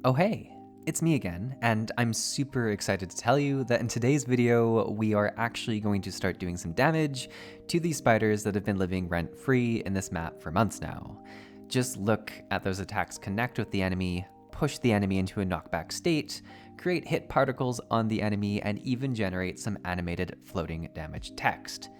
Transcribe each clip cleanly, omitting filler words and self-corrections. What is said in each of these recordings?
Oh hey, it's me again, and I'm super excited to tell you that in today's video, we are actually going to start doing some damage to these spiders that have been living rent-free in this map for months now. Just look at those attacks connect with the enemy, push the enemy into a knockback state, create hit particles on the enemy, and even generate some animated floating damage text.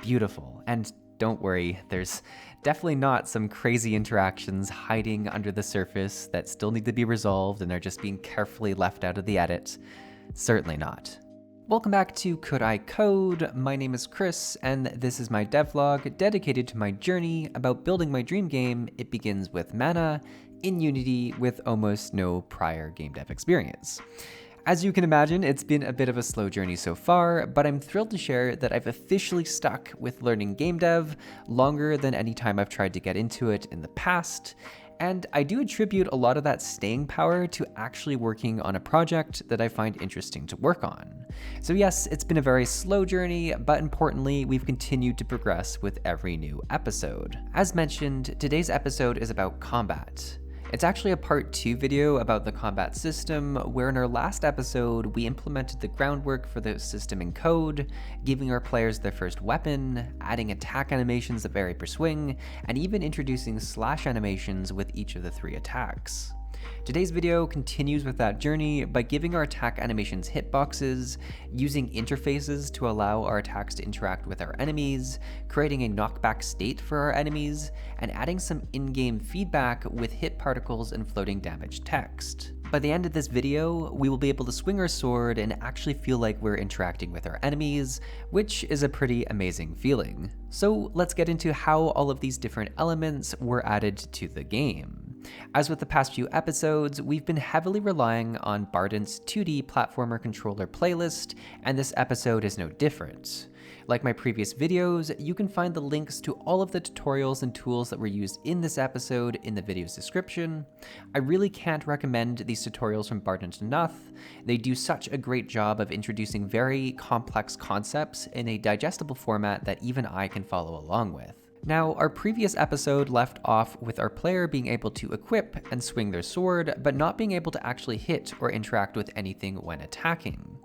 Beautiful, and don't worry, there's definitely not some crazy interactions hiding under the surface that still need to be resolved and are just being carefully left out of the edit. Certainly not. Welcome back to Could I Code? My name is Chris, and this is my devlog dedicated to my journey about building my dream game. It begins with Mana in Unity with almost no prior game dev experience. As you can imagine, it's been a bit of a slow journey so far, but I'm thrilled to share that I've officially stuck with learning game dev longer than any time I've tried to get into it in the past, and I do attribute a lot of that staying power to actually working on a project that I find interesting to work on. So yes, it's been a very slow journey, but importantly, we've continued to progress with every new episode. As mentioned, today's episode is about combat. It's actually a part 2 video about the combat system, where in our last episode, we implemented the groundwork for the system in code, giving our players their first weapon, adding attack animations that vary per swing, and even introducing slash animations with each of the 3 attacks. Today's video continues with that journey by giving our attack animations hitboxes, using interfaces to allow our attacks to interact with our enemies, creating a knockback state for our enemies, and adding some in-game feedback with hit particles and floating damage text. By the end of this video, we will be able to swing our sword and actually feel like we're interacting with our enemies, which is a pretty amazing feeling. So let's get into how all of these different elements were added to the game. As with the past few episodes, we've been heavily relying on Bardent's 2D platformer controller playlist, and this episode is no different. Like my previous videos, you can find the links to all of the tutorials and tools that were used in this episode in the video's description. I really can't recommend these tutorials from Bardent enough. They do such a great job of introducing very complex concepts in a digestible format that even I can follow along with. Now, our previous episode left off with our player being able to equip and swing their sword, but not being able to actually hit or interact with anything when attacking.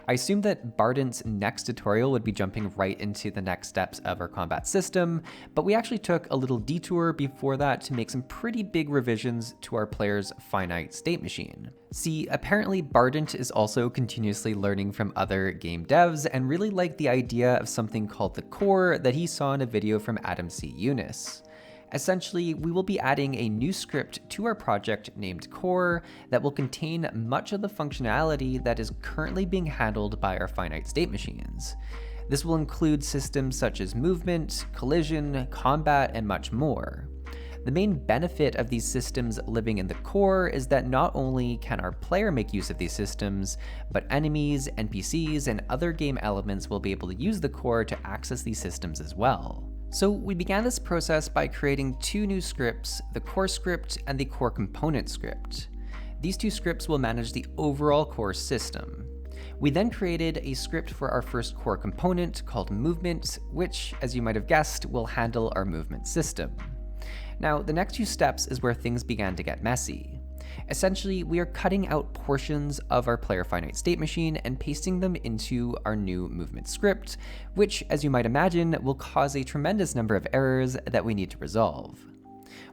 I assumed that Bardent's next tutorial would be jumping right into the next steps of our combat system, but we actually took a little detour before that to make some pretty big revisions to our player's finite state machine. See, apparently Bardent is also continuously learning from other game devs and really liked the idea of something called the core that he saw in a video from Adam C. Eunice. Essentially, we will be adding a new script to our project named Core that will contain much of the functionality that is currently being handled by our finite state machines. This will include systems such as movement, collision, combat, and much more. The main benefit of these systems living in the core is that not only can our player make use of these systems, but enemies, NPCs, and other game elements will be able to use the core to access these systems as well. So we began this process by creating 2 new scripts, the core script and the core component script. These 2 scripts will manage the overall core system. We then created a script for our first core component called movement, which, as you might have guessed, will handle our movement system. Now, the next 2 steps is where things began to get messy. Essentially, we are cutting out portions of our player finite state machine and pasting them into our new movement script, which, as you might imagine, will cause a tremendous number of errors that we need to resolve.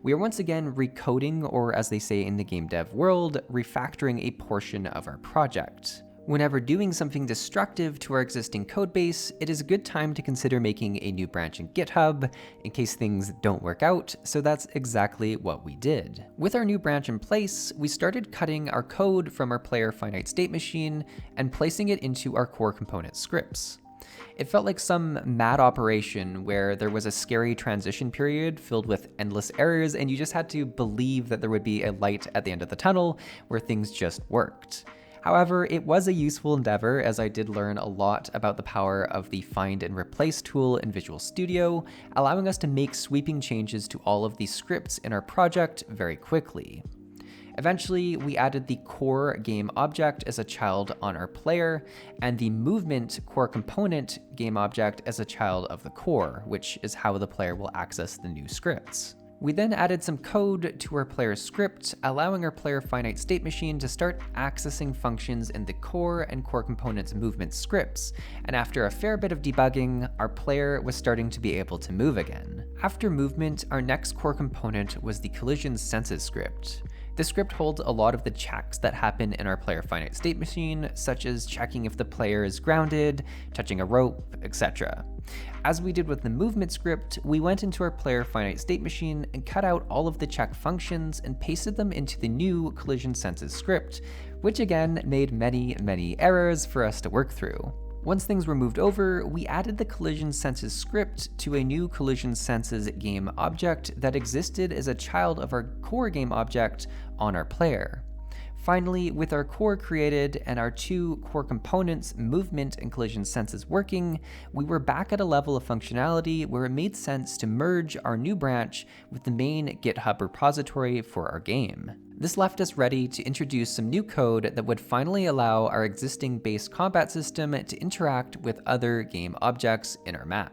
We are once again recoding, or as they say in the game dev world, refactoring a portion of our project. Whenever doing something destructive to our existing codebase, it is a good time to consider making a new branch in GitHub in case things don't work out, so that's exactly what we did. With our new branch in place, we started cutting our code from our player finite state machine and placing it into our core component scripts. It felt like some mad operation where there was a scary transition period filled with endless errors, and you just had to believe that there would be a light at the end of the tunnel where things just worked. However, it was a useful endeavor, as I did learn a lot about the power of the find and replace tool in Visual Studio, allowing us to make sweeping changes to all of these scripts in our project very quickly. Eventually, we added the core game object as a child on our player, and the movement core component game object as a child of the core, which is how the player will access the new scripts. We then added some code to our player script, allowing our player finite state machine to start accessing functions in the core and core components movement scripts, and after a fair bit of debugging, our player was starting to be able to move again. After movement, our next core component was the collision senses script. This script holds a lot of the checks that happen in our player finite state machine, such as checking if the player is grounded, touching a rope, etc. As we did with the movement script, we went into our player finite state machine and cut out all of the check functions and pasted them into the new collision senses script, which again made many errors for us to work through. Once things were moved over, we added the collision senses script to a new collision senses game object that existed as a child of our core game object on our player. Finally, with our core created and our two core components, movement and collision senses working, we were back at a level of functionality where it made sense to merge our new branch with the main GitHub repository for our game. This left us ready to introduce some new code that would finally allow our existing base combat system to interact with other game objects in our map.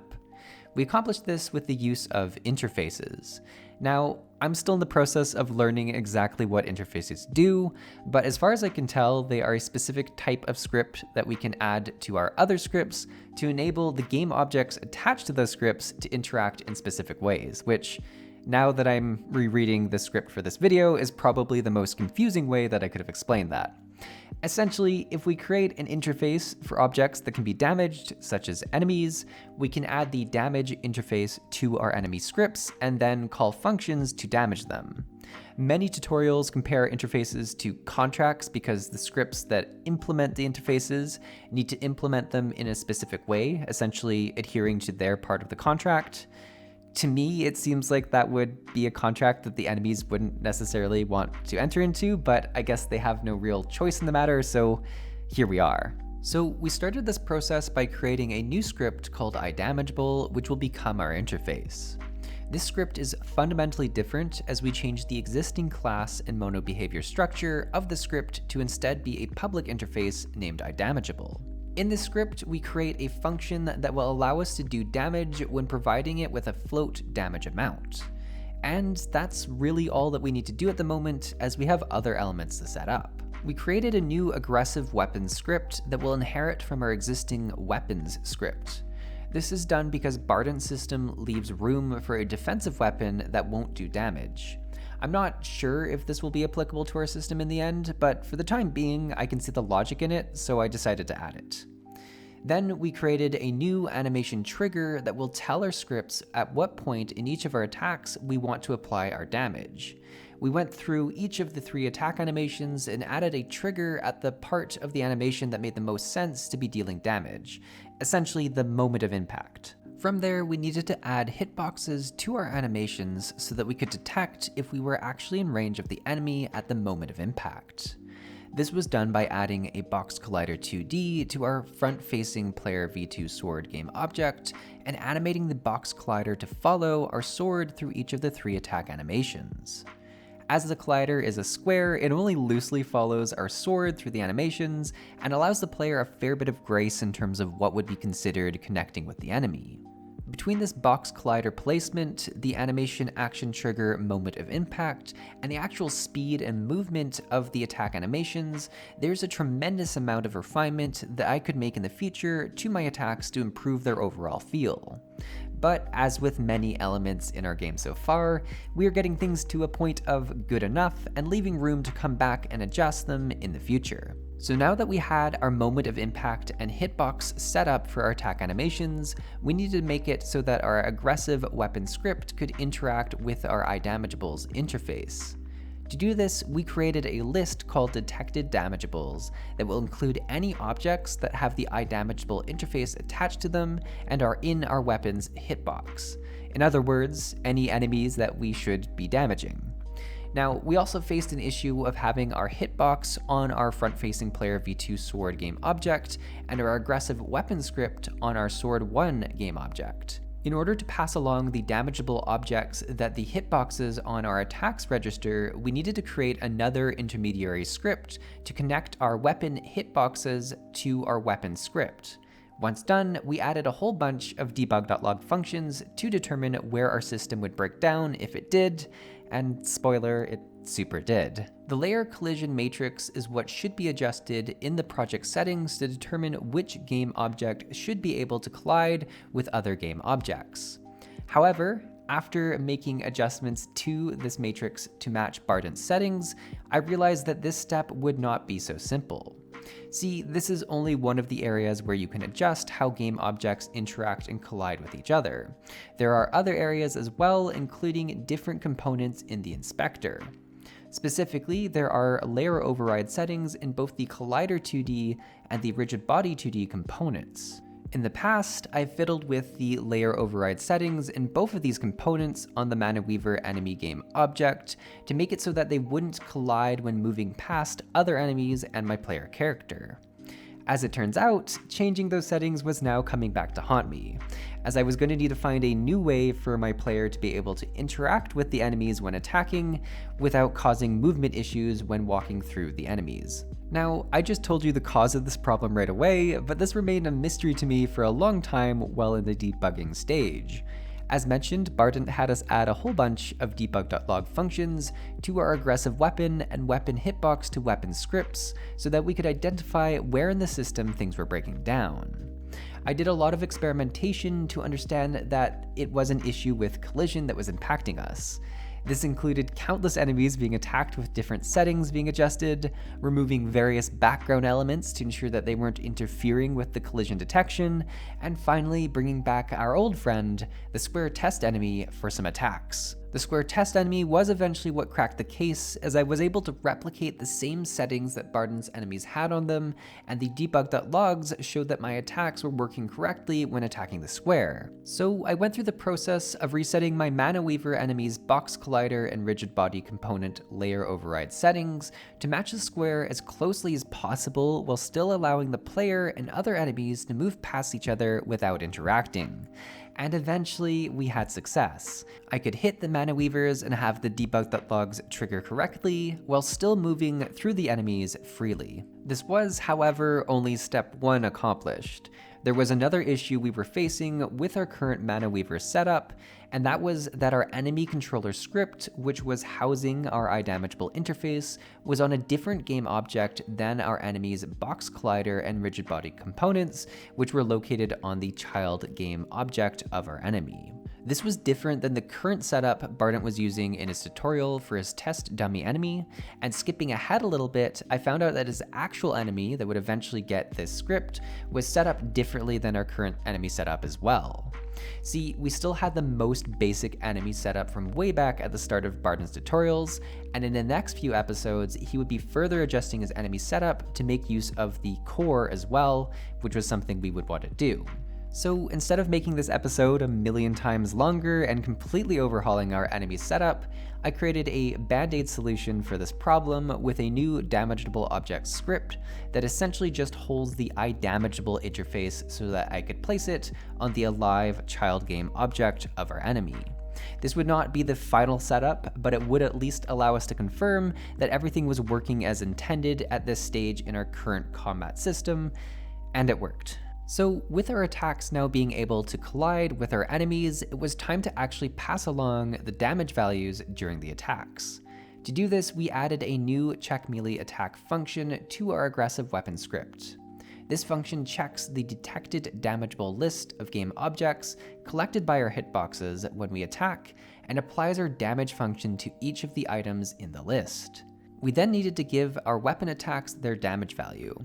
We accomplished this with the use of interfaces. Now, I'm still in the process of learning exactly what interfaces do, but as far as I can tell, they are a specific type of script that we can add to our other scripts to enable the game objects attached to those scripts to interact in specific ways, which, now that I'm rereading the script for this video, is probably the most confusing way that I could have explained that. Essentially, if we create an interface for objects that can be damaged, such as enemies, we can add the damage interface to our enemy scripts and then call functions to damage them. Many tutorials compare interfaces to contracts because the scripts that implement the interfaces need to implement them in a specific way, essentially adhering to their part of the contract. To me, it seems like that would be a contract that the enemies wouldn't necessarily want to enter into, but I guess they have no real choice in the matter, so here we are. So we started this process by creating a new script called iDamageable, which will become our interface. This script is fundamentally different as we change the existing class and mono behavior structure of the script to instead be a public interface named iDamageable. In this script, we create a function that will allow us to do damage when providing it with a float damage amount. And that's really all that we need to do at the moment, as we have other elements to set up. We created a new aggressive weapons script that will inherit from our existing weapons script. This is done because Bardent's system leaves room for a defensive weapon that won't do damage. I'm not sure if this will be applicable to our system in the end, but for the time being, I can see the logic in it, so I decided to add it. Then we created a new animation trigger that will tell our scripts at what point in each of our attacks we want to apply our damage. We went through each of the 3 attack animations and added a trigger at the part of the animation that made the most sense to be dealing damage, essentially the moment of impact. From there, we needed to add hitboxes to our animations so that we could detect if we were actually in range of the enemy at the moment of impact. This was done by adding a box collider 2D to our front-facing player V2 sword game object and animating the box collider to follow our sword through each of the 3 attack animations. As the collider is a square, it only loosely follows our sword through the animations and allows the player a fair bit of grace in terms of what would be considered connecting with the enemy. Between this box collider placement, the animation action trigger moment of impact, and the actual speed and movement of the attack animations, there's a tremendous amount of refinement that I could make in the future to my attacks to improve their overall feel. But as with many elements in our game so far, we are getting things to a point of good enough and leaving room to come back and adjust them in the future. So now that we had our moment of impact and hitbox set up for our attack animations, we needed to make it so that our aggressive weapon script could interact with our iDamageables interface. To do this, we created a list called detected damageables that will include any objects that have the iDamageable interface attached to them and are in our weapon's hitbox. In other words, any enemies that we should be damaging. Now, we also faced an issue of having our hitbox on our front-facing player V2 sword game object and our aggressive weapon script on our sword 1 game object. In order to pass along the damageable objects that the hitboxes on our attacks register, we needed to create another intermediary script to connect our weapon hitboxes to our weapon script. Once done, we added a whole bunch of debug.log functions to determine where our system would break down if it did, and spoiler, it super did. The layer collision matrix is what should be adjusted in the project settings to determine which game object should be able to collide with other game objects. However, after making adjustments to this matrix to match Bardent's settings, I realized that this step would not be so simple. See, this is only one of the areas where you can adjust how game objects interact and collide with each other. There are other areas as well, including different components in the inspector. Specifically, there are layer override settings in both the Collider 2D and the Rigid Body 2D components. In the past, I've fiddled with the layer override settings in both of these components on the Mana Weaver enemy game object to make it so that they wouldn't collide when moving past other enemies and my player character. As it turns out, changing those settings was now coming back to haunt me, as I was going to need to find a new way for my player to be able to interact with the enemies when attacking without causing movement issues when walking through the enemies. Now, I just told you the cause of this problem right away, but this remained a mystery to me for a long time while in the debugging stage. As mentioned, Bardent had us add a whole bunch of debug.log functions to our aggressive weapon and weapon hitbox to weapon scripts so that we could identify where in the system things were breaking down. I did a lot of experimentation to understand that it was an issue with collision that was impacting us. This included countless enemies being attacked with different settings being adjusted, removing various background elements to ensure that they weren't interfering with the collision detection, and finally bringing back our old friend, the square test enemy, for some attacks. The square test enemy was eventually what cracked the case, as I was able to replicate the same settings that Bardent's enemies had on them, and the debug.logs showed that my attacks were working correctly when attacking the square. So I went through the process of resetting my Mana Weaver enemy's box collider and rigid body component layer override settings to match the square as closely as possible while still allowing the player and other enemies to move past each other without interacting. And eventually we had success. I could hit the Mana Weavers and have the debug.logs trigger correctly while still moving through the enemies freely. This was, however, only step 1 accomplished. There was another issue we were facing with our current Mana Weaver setup, and that was that our enemy controller script, which was housing our iDamageable interface, was on a different game object than our enemy's box collider and rigid body components, which were located on the child game object of our enemy. This was different than the current setup Bardent was using in his tutorial for his test dummy enemy, and skipping ahead a little bit, I found out that his actual enemy that would eventually get this script was set up differently than our current enemy setup as well. See, we still had the most basic enemy setup from way back at the start of Bardent's tutorials, and in the next few episodes, he would be further adjusting his enemy setup to make use of the core as well, which was something we would want to do. So instead of making this episode a million times longer and completely overhauling our enemy setup, I created a band-aid solution for this problem with a new damageable object script that essentially just holds the iDamageable interface so that I could place it on the alive child game object of our enemy. This would not be the final setup, but it would at least allow us to confirm that everything was working as intended at this stage in our current combat system, and it worked. So with our attacks now being able to collide with our enemies, it was time to actually pass along the damage values during the attacks. To do this, we added a new check melee attack function to our aggressive weapon script. This function checks the detected damageable list of game objects collected by our hitboxes when we attack, and applies our damage function to each of the items in the list. We then needed to give our weapon attacks their damage value.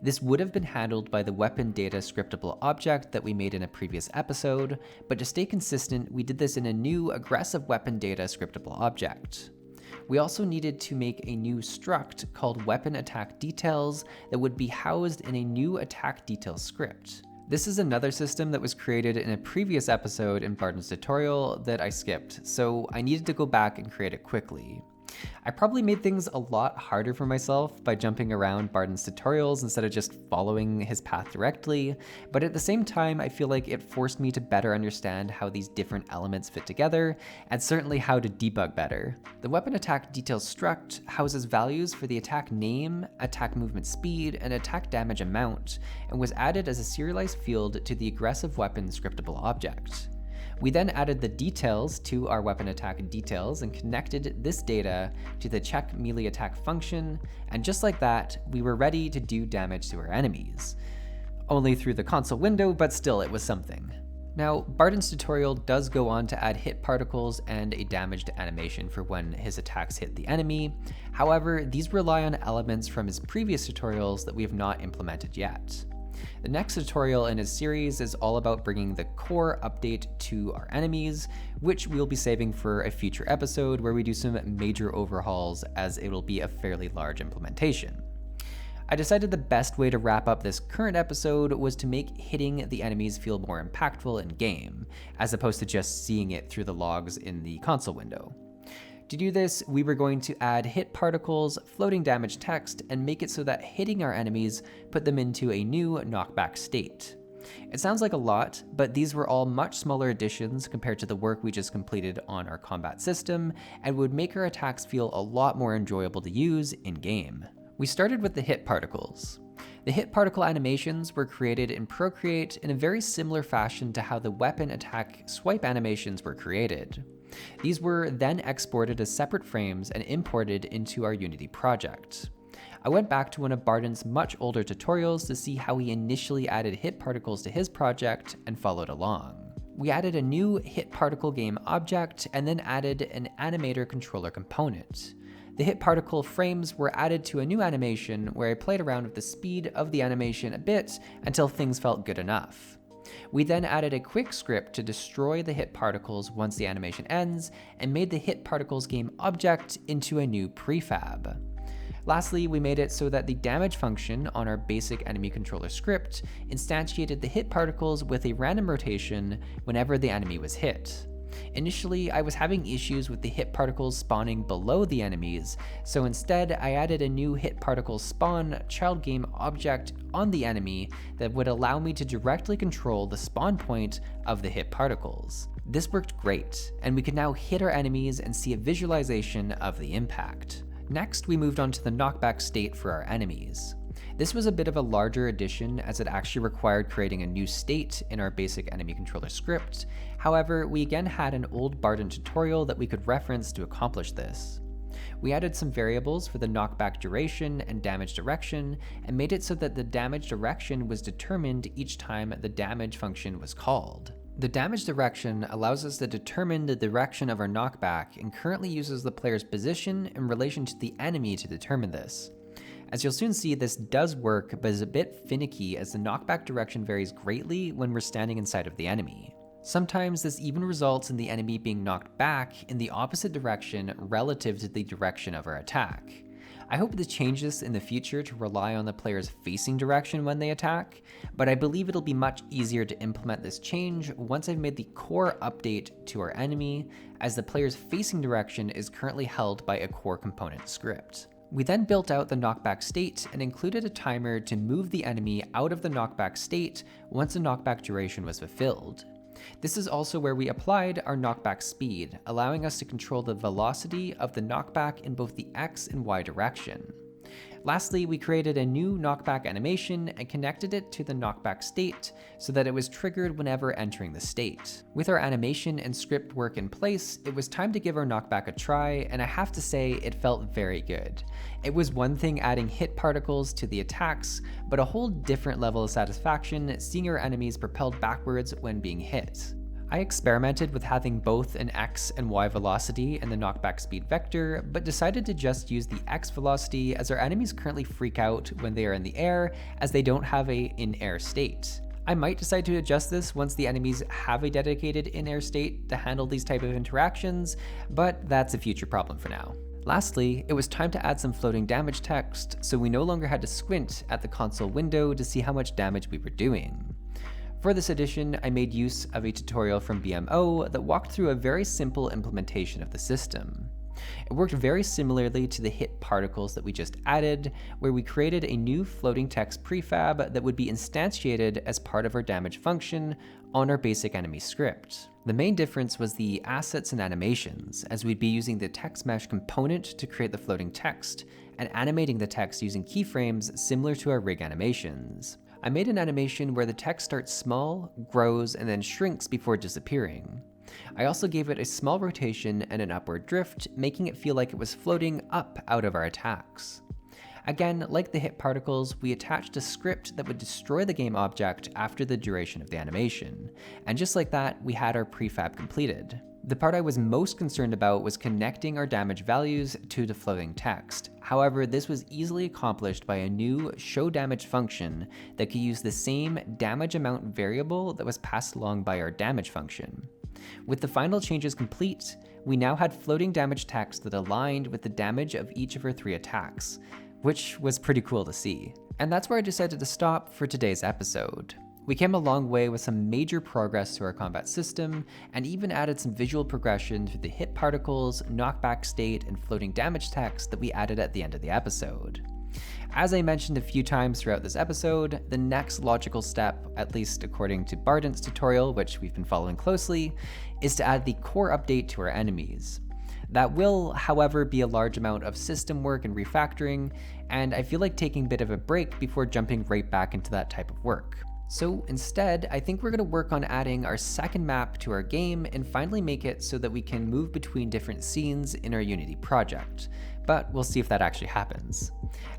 This would have been handled by the weapon data scriptable object that we made in a previous episode, but to stay consistent, we did this in a new aggressive weapon data scriptable object. We also needed to make a new struct called weapon attack details that would be housed in a new attack details script. This is another system that was created in a previous episode in Bardent's tutorial that I skipped, so I needed to go back and create it quickly. I probably made things a lot harder for myself by jumping around Barden's tutorials instead of just following his path directly, but at the same time I feel like it forced me to better understand how these different elements fit together, and certainly how to debug better. The weapon attack details struct houses values for the attack name, attack movement speed, and attack damage amount, and was added as a serialized field to the aggressive weapon scriptable object. We then added the details to our weapon attack details and connected this data to the check melee attack function, and just like that, we were ready to do damage to our enemies. Only through the console window, but still it was something. Now, Barden's tutorial does go on to add hit particles and a damaged animation for when his attacks hit the enemy. However, these rely on elements from his previous tutorials that we have not implemented yet. The next tutorial in his series is all about bringing the core update to our enemies, which we'll be saving for a future episode where we do some major overhauls, as it will be a fairly large implementation. I decided the best way to wrap up this current episode was to make hitting the enemies feel more impactful in game, as opposed to just seeing it through the logs in the console window. To do this, we were going to add hit particles, floating damage text, and make it so that hitting our enemies put them into a new knockback state. It sounds like a lot, but these were all much smaller additions compared to the work we just completed on our combat system, and would make our attacks feel a lot more enjoyable to use in-game. We started with the hit particles. The hit particle animations were created in Procreate in a very similar fashion to how the weapon attack swipe animations were created. These were then exported as separate frames and imported into our Unity project. I went back to one of Barden's much older tutorials to see how he initially added hit particles to his project and followed along. We added a new hit particle game object and then added an animator controller component. The hit particle frames were added to a new animation where I played around with the speed of the animation a bit until things felt good enough. We then added a quick script to destroy the hit particles once the animation ends, and made the hit particles game object into a new prefab. Lastly, we made it so that the damage function on our basic enemy controller script instantiated the hit particles with a random rotation whenever the enemy was hit. Initially, I was having issues with the hit particles spawning below the enemies, so instead I added a new hit particle spawn child game object on the enemy that would allow me to directly control the spawn point of the hit particles. This worked great, and we could now hit our enemies and see a visualization of the impact. Next, we moved on to the knockback state for our enemies. This was a bit of a larger addition, as it actually required creating a new state in our basic enemy controller script. However, we again had an old Barden tutorial that we could reference to accomplish this. We added some variables for the knockback duration and damage direction, and made it so that the damage direction was determined each time the damage function was called. The damage direction allows us to determine the direction of our knockback, and currently uses the player's position in relation to the enemy to determine this. As you'll soon see, this does work, but is a bit finicky as the knockback direction varies greatly when we're standing inside of the enemy. Sometimes this even results in the enemy being knocked back in the opposite direction relative to the direction of our attack. I hope to change this in the future to rely on the player's facing direction when they attack, but I believe it'll be much easier to implement this change once I've made the core update to our enemy, as the player's facing direction is currently held by a core component script. We then built out the knockback state and included a timer to move the enemy out of the knockback state once the knockback duration was fulfilled. This is also where we applied our knockback speed, allowing us to control the velocity of the knockback in both the X and Y direction. Lastly, we created a new knockback animation and connected it to the knockback state so that it was triggered whenever entering the state. With our animation and script work in place, it was time to give our knockback a try, and I have to say it felt very good. It was one thing adding hit particles to the attacks, but a whole different level of satisfaction seeing our enemies propelled backwards when being hit. I experimented with having both an X and Y velocity in the knockback speed vector, but decided to just use the X velocity as our enemies currently freak out when they are in the air, as they don't have a in-air state. I might decide to adjust this once the enemies have a dedicated in-air state to handle these type of interactions, but that's a future problem for now. Lastly, it was time to add some floating damage text, so we no longer had to squint at the console window to see how much damage we were doing. For this edition, I made use of a tutorial from BMO that walked through a very simple implementation of the system. It worked very similarly to the hit particles that we just added, where we created a new floating text prefab that would be instantiated as part of our damage function on our basic enemy script. The main difference was the assets and animations, as we'd be using the text mesh component to create the floating text, and animating the text using keyframes similar to our rig animations. I made an animation where the text starts small, grows, and then shrinks before disappearing. I also gave it a small rotation and an upward drift, making it feel like it was floating up out of our attacks. Again, like the hit particles, we attached a script that would destroy the game object after the duration of the animation, and just like that, we had our prefab completed. The part I was most concerned about was connecting our damage values to the floating text. However, this was easily accomplished by a new show damage function that could use the same damage amount variable that was passed along by our damage function. With the final changes complete, we now had floating damage text that aligned with the damage of each of our 3 attacks, which was pretty cool to see. And that's where I decided to stop for today's episode. We came a long way with some major progress to our combat system, and even added some visual progression through the hit particles, knockback state, and floating damage text that we added at the end of the episode. As I mentioned a few times throughout this episode, the next logical step, at least according to Bardent's tutorial, which we've been following closely, is to add the core update to our enemies. That will, however, be a large amount of system work and refactoring, and I feel like taking a bit of a break before jumping right back into that type of work. So instead, I think we're going to work on adding our second map to our game and finally make it so that we can move between different scenes in our Unity project. But we'll see if that actually happens.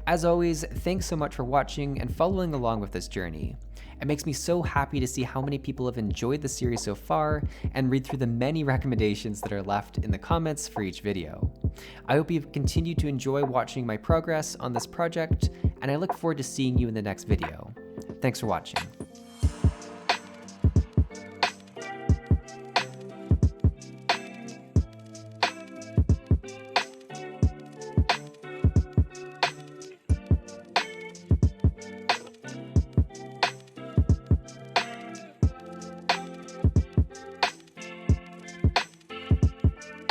As always, thanks so much for watching and following along with this journey. It makes me so happy to see how many people have enjoyed the series so far and read through the many recommendations that are left in the comments for each video. I hope you've continued to enjoy watching my progress on this project, and I look forward to seeing you in the next video. Thanks for watching.